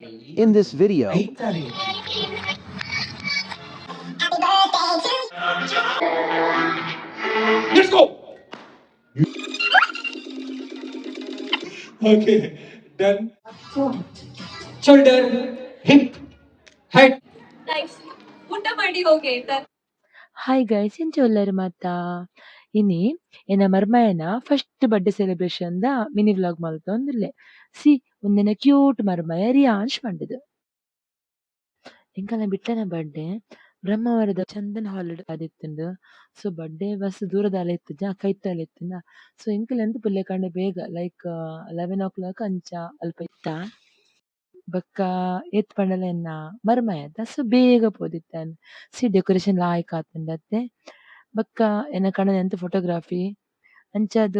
In this video, let's go. Okay, done. Shoulder, hip, head. Nice. ಊಟ ಮಾಡಿ ಹೋಗಿ ಆಯ್ತಾ? ಹಾಯ್ ಗೈಸ್ ಎಂಚೊಲ್ಲರು ಮಾತ ಇನಿ ಎನ್ನ ಮರ್ಮಯನ ಫಸ್ಟ್ ಬರ್ಡೇ ಸೆಲೆಬ್ರೇಷನ್ ದ ಮಿನಿ ವ್ಲಾಗ್ ಮಲ್ತೊಂದುಲ್ಲೆ ಸಿ ಒಂದೆನ ಕ್ಯೂಟ್ ಮರ್ಮಯ ರಿಯಾನ್ಶ್ ಪಂಡದು ಎಂಕಲ್ನ ಬಿಟ್ಟನ ಬರ್ಡೇ ಬ್ರಹ್ಮಾವರದ ಚಂದನ್ ಹಾಲಿಡೇ ಆದಿತ್ತುಂಡು ಸೊ ಬರ್ಡೇ ಬಸ್ ದೂರದಾಲ ಇತ್ತು ಕೈತಲ ಇತ್ತಿನ ಸೊ ಎಂಕಲ್ ಎಂತ ಪುಲ್ಲೆ ಕಂಡೆ ಬೇಗ ಲೈಕ್ 11 o'clock ಅಂಚ ಅಲ್ಪ ಇತ್ತ ಬೊಕ್ಕ ಏತ್ ಪಂಡಲ ಎನ್ನ ಮರ್ಮಯದ ಸೊ ಬೇಗ ಪೋದಿತ್ತಾನ ಸಿ ಡೆಕೋರೇಷನ್ ಲಾಯ್ಕ್ ಆತುಂಡತ್ತೆ ಬೊಕ್ಕ ಎನ್ನ ಕಣನ ಎಂತ ಫೋಟೋಗ್ರಾಫಿ ಅಂಚಾದ್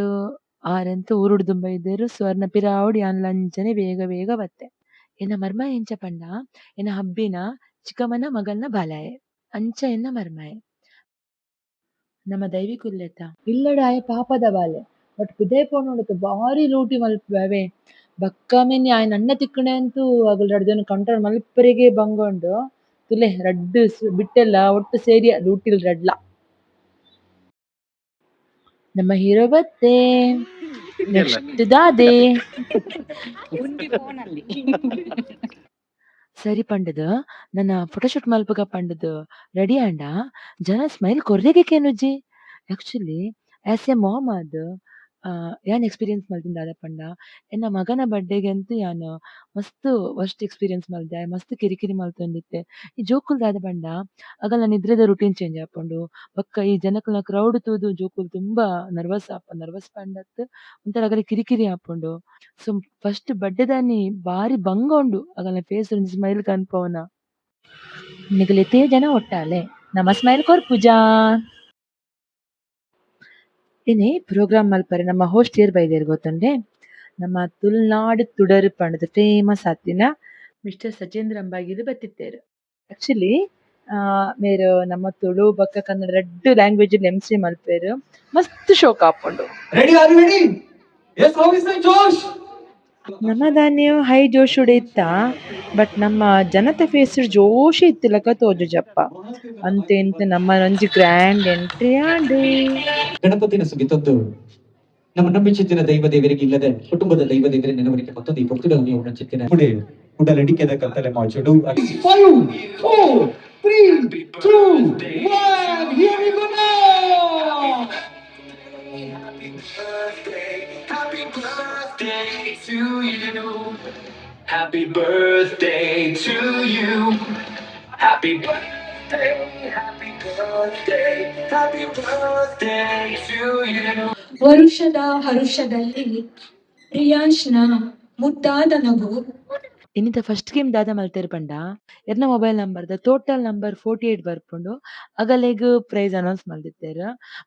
ಆರೆಂತ ಊರುಡು ದುಂಬ ಇದ್ದೇರು ಸೊ ಅರ್ನ ಪಿರಾವುಡು ಯಾನ್ಲ ಅಂಚನೆ ಬೇಗ ಬೇಗ ಬತ್ತೆ ಎನ್ನ ಮರ್ಮಯ ಎಂಚ ಪಂಡ ಎನ್ನ ಹಬ್ಬಿನ ಚಿಕ್ಕಮ್ಮನ ಮಗಲ್ನ ಬಾಲಾಯೆ ಅಂಚ ಎನ್ನ ಮರ್ಮಯ ನಮ್ಮ ದೈವಿಕುಲ್ಲೆತ ಇಲ್ಲಡಾಯ ಪಾಪದ ಬಾಲೆ ಬಟ್ ಪುದಯ ಪೋನೋಡಕ್ಕೆ ಬಾರಿ ಲೂಟಿ ಮಲ್ಪವೆ ಬಕ್ಕ ಮೆನಿ ಆಯ್ನ ಅಣ್ಣ ತಿಕ್ಕಣೆ ಅಂತೂ ಅಗಲ್ ರಡ್ಡ್ ಜನ ಕಂಟ್ರೋಲ್ ಮಲ್ಪರೆಗೆ ಬಂಗೊಂಡು ತುಲೆ ರಡ್ಡ್ ಬಿಟ್ಟೆಲ್ಲ ಒಟ್ಟು ಸೇರಿ ಲೂಟಿಲ್ ರಡ್ಲ ನಮ್ಮ ಹೀರೋ ಬತ್ತೆ ನೆಕ್ಸ್ಟ್ ದಾದೆ ಸರಿ ಪಂಡದು ನನ್ನ ಫೋಟೋಶೂಟ್ ಮಲ್ಪಗ ಪಂಡದು ರೆಡಿ ಆಂಡ ಜನ ಸ್ಮೈಲ್ ಕೊರ್ರೆಗೆ ಕೇನುಜ್ಜಿ ಆಕ್ಚುಲಿ ಆಸ್ ಎ ಮಾಮ್ ಆದ್ ಯಾನ್ ಎಕ್ಸ್ಪೀರಿಯನ್ಸ್ ಮಲ್ತಿಂದ ಆದ ಪಂಡ ಎನ್ನ ಮಗನ ಬರ್ಡೇಗೆ ಅಂತೂ ಯಾನ್ ಮಸ್ತ್ ವರ್ಸ್ಟ್ ಎಕ್ಸ್ಪೀರಿಯನ್ಸ್ ಮಲ್ದೆ ಮಸ್ತ್ ಕಿರಿಕಿರಿ ಮಲ್ತೊಂದಿತ್ತೆ ಈ ಜೋಕುಲ್ದ ಆದ ಪಂಡ ಅಗಲ ನಿದ್ರೆದ ರುಟೀನ್ ಚೇಂಜ್ ಆಪುಂಡು ಬೊಕ್ಕ ಈ ಜನಕಲ್ನ ಕ್ರೌಡ್ ತೂದು ಜೋಕುಲ್ ತುಂಬಾ ನರ್ವಸ್ ಪಂಡತ್ ಒಂಥರ ಅಗಲ ಕಿರಿಕಿರಿ ಆಪುಂಡು ಸೊ ಫಸ್ಟ್ ಬರ್ಡೇದಾನಿ ಬಾರಿ ಬಂಗೊಂಡು ಅಗಲ್ನ ಫೇಸ್ ಒಂಜಿ ಸ್ಮೈಲ್ ಕನ್ಪವನ ನಿಗಲೆತೆ ಜನ ಒಟ್ಟಾಲೆ ನಮ್ಮ ಸ್ಮೈಲ್ ಕೊರ್ಪುಜಾ ಇನಿ ಪ್ರೋಗ್ರಾಮ್ ಮಲ್ಪರೆ ನಮ್ಮ ಹೋಸ್ಟ್ ಏರ್ ಬೈದೇರ್ ಗೊತ್ತುಂಡೆ ನಮ್ಮ ತುಳುನಾಡು ತುಡರು ಪಂಡದ ಫೇಮಸ್ ಆತಿನ ಮಿಸ್ಟರ್ ಸಚೇಂದ್ರ ಅಂಬಾಗಿಲು ಬತ್ತಿತ್ತೇರು ಆಕ್ಚುಲಿ ಮೇರು ನಮ್ಮ ತುಳು ಬೊಕ್ಕ ಕನ್ನಡ ರಡ್ಡ್ ಲ್ಯಾಂಗ್ವೇಜ್ ಎಂಸಿ ಮಲ್ಪೇರು ಮಸ್ತ್ ಶೋಕ್ ಆಪುಂಡು Ready? Are you ready? Yes, how is the Josh? ನಮ್ಮ ದಾನ್ಯ ಹೈ ಜೋಶುಡೆ ಇತ್ತ ಬಟ್ ನಮ್ಮ ಜನತೆ ಫೇಸ್ ಜೋಶಿ ಇತ್ತಿಲಕ ತೋಜು ಜಪ್ಪ ಅಂತೆ ಇಂತ ನಮ್ಮ ಒಂಜಿ ಗ್ರ್ಯಾಂಡ್ ಎಂಟ್ರಿ ಆಂಡು ಗಣಪತಿನ ಸುಗಿತದ್ದು ನಮ್ಮ ನಂಬಿಚಿತ್ತಿನ ದೈವ ದೇವರಿಗೆ ಇಲ್ಲದೆ ಕುಟುಂಬದ ದೈವ ದೇವರ ನೆನವರಿಗೆ ಮತ್ತೊಂದು ಈ ಪೊತ್ತುಡ ನೀವು ಚಿತ್ತಿನ ಕುಡೆ ಕುಡ ಲಡಿಕೆದ ಕತ್ತಲೆ ಮಾಚುಡು 5 4 3 2 1 here we go now. Happy birthday to you. Happy birthday to you. Happy birthday, happy birthday, happy birthday to you. ವರುಷದ ಹರುಷದಲ್ಲಿ ಪ್ರಿಯಾಂಶ್ನ ಮುದ್ದಾದ ನಗು ಇನ್ನಿತ ಫಸ್ಟ್ ಗೇಮ್ ದಾದ ಮಲ್ತೆರ್ ಪಂಡ ಎರ್ನ ಮೊಬೈಲ್ ನಂಬರ್ ದ ಟೋಟಲ್ ನಂಬರ್ 48 ಬರ್ಪುಂಡು ಅಗಲೆಗ್ ಪ್ರೈಸ್ ಅನೌನ್ಸ್ ಮಲ್ದಿತ್ತೇರ್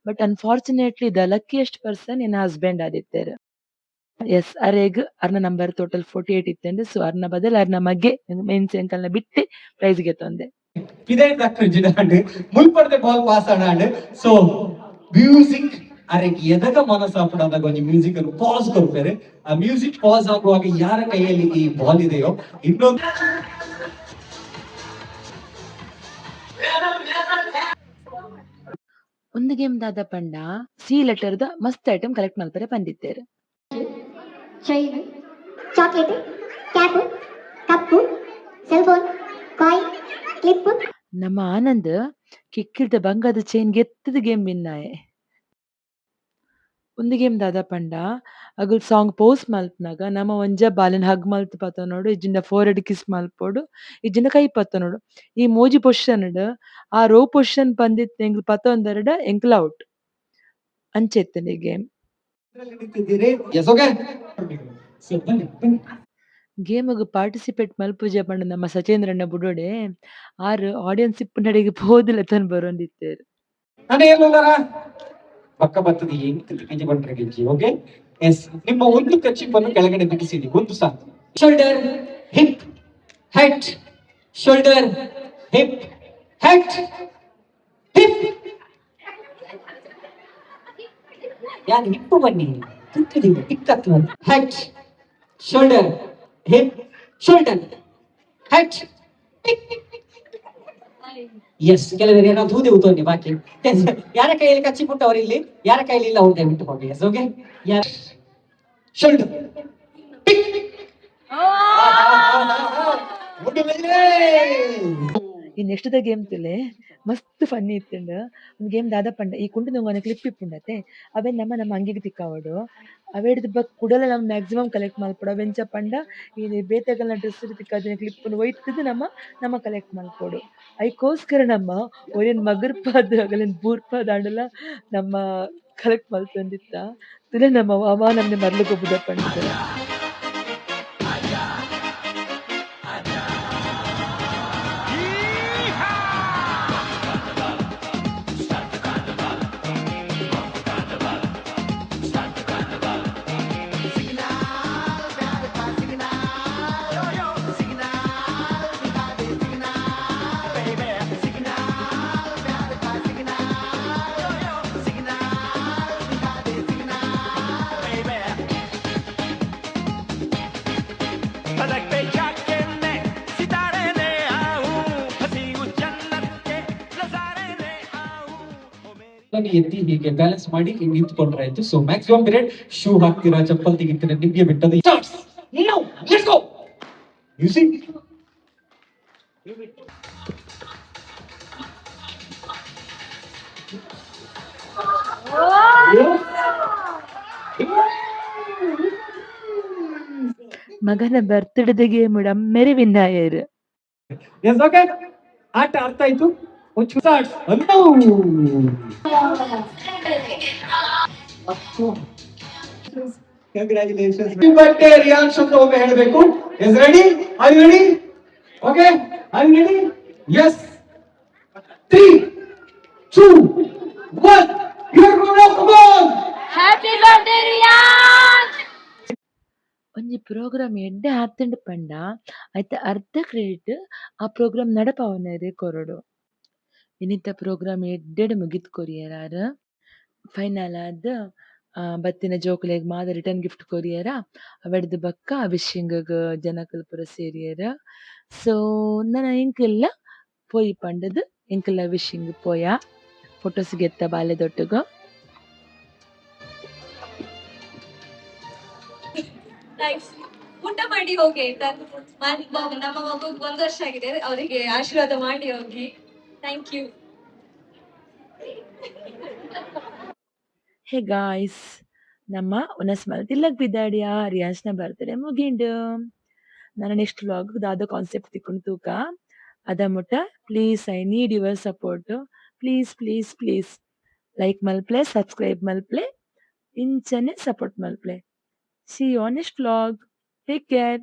but unfortunately the luckiest person ಎನ್ನ ಹಸ್ಬೆಂಡ್ ಆದಿತ್ತೇರ್ ಎಸ್ ಅರೆಗ್ ಅರ್ನ ನಂಬರ್ ಟೋಟಲ್ 48 ಇತ್ತೆಂಡ್ ಸೊ ಅರ್ನ ಬದಲ್ ಅರ್ನ ಮಗೆ ಮೀನ್ಸ್ ಎಂಕಲ್ನ ಬಿಟ್ಟು ಪ್ರೈಸ್ ಗೆತ್ತೊಂದೆ ಇದೇ ಜಿನಾಂಡ್ ಮುಲ್ಪಡ್ದೆ ಬಾಲ್ ಪಾಸ್ ಆಡಾಂಡ್ ಸೊ ಮ್ಯೂಸಿಕ್ ಅರೆಗ್ ಎದಗ ಮನಸ್ಸಾಪಡಾದಾಗ ಒಂದು ಮ್ಯೂಸಿಕ್ ಅನ್ನು ಪಾಸ್ ಕೊಡ್ತಾರೆ ಆ ಮ್ಯೂಸಿಕ್ ಪಾಸ್ ಆಗುವಾಗ ಯಾರ ಕೈಯಲ್ಲಿ ಈ ಬಾಲ್ ಇದೆಯೋ ಇನ್ನೊಂದು ಒಂದು ಗೇಮ್ ದಾದ ಪಂಡ ಸಿ ಲೆಟರ್ ದ ಮಸ್ತ್ ಐಟಮ್ ಕಲೆಕ್ಟ್ ಮಲ್ಪರೆ ಬಂದಿತ್ತೇರ್ ಚೈನ್ ಚಾಕ್ಲೇಟ್ ಕ್ಯಾಪ್ ಕಪ್ಪು ಸೆಲ್ ಫೋನ್ ಕಾಯಿನ್ ಕ್ಲಿಪ್ ನಮ್ಮ ಆನಂದ್ ಕಿಕ್ಕಿಡ್ದ ಬಂಗಾದ ಚೈನ್ ಗೆತ್ತದ ಗೇಮ್ ವಿನ್ನಾಯೆ ಒಂದು ಗೇಮ್ ದಾದ ಪಂಡ ಅಗಲ್ ಸಾಂಗ್ ಪೋಸ್ಟ್ ಮಲ್ಪನಾಗ ನಮ್ಮ ಒಂಜ ಬಾಲಿನ ಹಗ್ ಮಲ್ತ್ ಪತ್ತ ನೋಡು ಇಜ್ಜಿಂಡ ಫೋರೆಡ್ ಕಿಸ್ ಮಲ್ಪೋಡು ಇಜ್ಜಿಂಡ ಕೈ ಪತ್ತ ನೋಡು ಈ ಮೋಜಿ ಪೊಸಿಷನ್ ಆ ರೋ ಪೊಸಿಷನ್ ಬಂದಿತ್ತು ಎಂಗ್ಲು ಪತ್ತ ಒಂದೆರಡ ಎಂಕ್ಲ ಔಟ್ ಅಂಚೆತ್ತನೆ ಗೇಮ್ ಗೇಮಗ್ ಪಾರ್ಟಿಸಿಪೇಟ್ ಮಲ್ಪುಜ ಪಂಡ ನಮ್ಮ ಸಚೇಂದ್ರಣ್ಣ ಬುಡೋಡೆ ಆರು ಆಡಿಯನ್ಸ್ ಇಪ್ಪು ನಡಿಗೆ ಪೋದಿಲ್ಲ ತನ್ ಬರೋಂದಿತ್ತೇರು ಪಕ್ಕ ಬರ್ತದೆ ಏನು ಗೆಜ್ಜೆ ಬಂದ್ರೆ ಗೆಜ್ಜೆ ಓಕೆ ಎಸ್ ನಿಮ್ಮ ಒಂದು ಕಚ್ಚಿಪನ್ನು ಕೆಳಗಡೆ ಬಿಡಿಸಿಡಿ ಒಂದು ಸಾಕು shoulder hip head shoulder hip head hip ಯಾರು ಹಿಪ್ಪು ಬನ್ನಿ ಟಿಕ್ಕತ್ತು ಹೆಡ್ ಶೋಲ್ಡರ್ ಹಿಪ್ ಶೋಲ್ಡರ್ ಹಟ್ ಎಸ್ ಕೆಲವರಿಗೆ ನಾವು ತೂದೆ ಊತೋನಿ ಬಾಕಿ ಯಾರ ಕೈಯಲ್ಲಿ ಕಚ್ಚಿ ಪುಟ್ಟವರು ಇಲ್ಲಿ ಯಾರ ಕೈಯಲ್ಲಿ ಇಲ್ಲ ಅವ್ರು ದಯವಿಟ್ಟು ಹೋಗಿ ಎಸ್ ಓಕೆ ಯಾರ ಶೋಲ್ಡರ್ ಈ ನೆಕ್ಸ್ಟ್ ಗೇಮ್ ತುಲೆ ಮಸ್ತ್ ಫನ್ನಿ ಇತ್ತುಂಡ ಒಂದು ಗೇಮ್ ದಾದ ಪಂಡ ಈ ಕುಂಟು ನೊಂಗನೆ ಕ್ಲಿಪ್ ಇಪ್ಪುಂಡತೆ ಅವೇ ನಮ್ಮ ಅಂಗಿಗೆ ತಿಕ್ಕಾವಡು ಅವೇಡ್ದು ಕುಡಲ ನಮ್ಮ ಮ್ಯಾಕ್ಸಿಮಮ್ ಕಲೆಕ್ಟ್ ಮಲ್ಪಡು ಅವೆಂಚ ಪಂಡ ಈ ಬೇತೆಗಲ್ನ ಡ್ರೆಸ್ ತಿಕ್ಕಾದ ಕ್ಲಿಪ್ಪನ್ನು ಒಯ್ತದ್ದು ನಮ್ಮ ಕಲೆಕ್ಟ್ ಮಲ್ಪೊಡು ಅದಕ್ಕೋಸ್ಕರ ನಮ್ಮ ಒರೇನು ಮಗರ್ಪಾದ ಅಗಲಿನ ಬೂರ್ಪಾದ ಆಂಡಲ ನಮ್ಮ ಕಲೆಕ್ಟ್ ಮಲ್ತೊಂದಿತ್ತ ತುಲೆ ನಮ್ಮ ಅವ ನಮ್ಗೆ ಮರ್ಲು ಗೊಬ್ಬದ ಪಂಡ पलक पे जाके मैं सितारे ले आऊं हंसी उस जन्नत के नजारे ले आऊं ओ मेरी ಎತ್ತಿ ಹೀಗೆ ಬ್ಯಾಲೆನ್ಸ್ ಮಾಡಿ ನಿಂತ್ಕೊಂಡ್ರೆ ಆಯ್ತು ಸೊ ಮ್ಯಾಕ್ಸಿಮಮ್ ಪೀರಿಯಡ್ ಶೂ ಹಾಕ್ತೀರಾ ಚಪ್ಪಲ್ ತೆಗಿತೀರಾ ನಿಮ್ಗೆ ಬಿಟ್ಟದ್ದು starts now let's go music ಮಗನ ಬರ್ತ್ಡೇ ಗೇಮ್ ಮೆರಿವಿನ್ನಾಯರ್ ಎಸ್ ಓಕೆ ಆಟ ಅರ್ಥ ಆಯ್ತು ಒಂದು starts now congratulations happy birthday Riyansh ಅಂತ ಒಮ್ಮೆ ಹೇಳಬೇಕು is ready are you ready okay are you ready yes 3 2 1 here we go come on ಒಂಜಿ ಪ್ರೋಗ್ರಾಮ್ ಎಡ್ಡೆ ಆತಂಡ್ ಪಂಡ ಐತ ಅರ್ಧ ಕ್ರೆಡಿಟ್ ಆ ಪ್ರೋಗ್ರಾಮ್ ನಡಪವನರೆ ಕೊರಡು ಇನ್ನಿತ ಪ್ರೋಗ್ರಾಮ್ ಎಡ್ಡೆಡ್ ಮುಗಿತ್ ಕೊರಿಯರಾರ ಫೈನಲ್ ಆದ್ ಬತ್ತಿನ ಜೋಕುಲೆಗ್ ಮಾದ ರಿಟರ್ನ್ ಗಿಫ್ಟ್ ಕೊರಿಯರ ಅವಡ್ದು ಬಕ್ಕ ವಿಶಿಂಗ್ ಜನಕಲ್ ಪುರ ಸೇರಿಯರ ಸೊ ನನ ಎಂಕಲ್ಲ ಪೋಯಿ ಪಂಡದ್ ಎಂಕಲ್ಲ ವಿಶಿಂಗ್ ಪೋಯ ಫೋಟೋಸ್ ಗೆತ್ತ ಬಾಲೆದೊಟ್ಟುಗ ನೈಸ್ ಊಟ ಮಾಡಿ ಹೋಗಿ ಆಯ್ತಾ ನಮ್ಮ ಮಗು 1 ವರ್ಷ ಆಗಿದೆ ಅವರಿಗೆ ಆಶೀರ್ವಾದ ಮಾಡಿ ಹೋಗಿ ಥ್ಯಾಂಕ್ ಯು ಹೇ ಗಾಯ್ಸ್ ನಮ್ಮ ಉನಸ್ ಮಲ್ತಿಲ್ಲಗ್ ಬಿದ್ದಾಡಿಯ ರಿಯಾನ್ಸ್ನ ಬರ್ತ್ಡೇ ಮುಗಿಂಡು ನಾನು ನೆಕ್ಸ್ಟ್ ವ್ಲಾಗ್ ದಾದ ಕಾನ್ಸೆಪ್ಟ್ ತಿಕ್ಕೊಂಡು ತೂಕ ಅದ ಮುಟ್ಟ please I need your support please please please like ಮಲ್ಪ್ಲೆ ಸಬ್ಸ್ಕ್ರೈಬ್ ಮಲ್ಪ್ಲೆ ಇಂಚನೆ ಸಪೋರ್ಟ್ ಮಲ್ಪ್ಲೆ see you on next vlog take care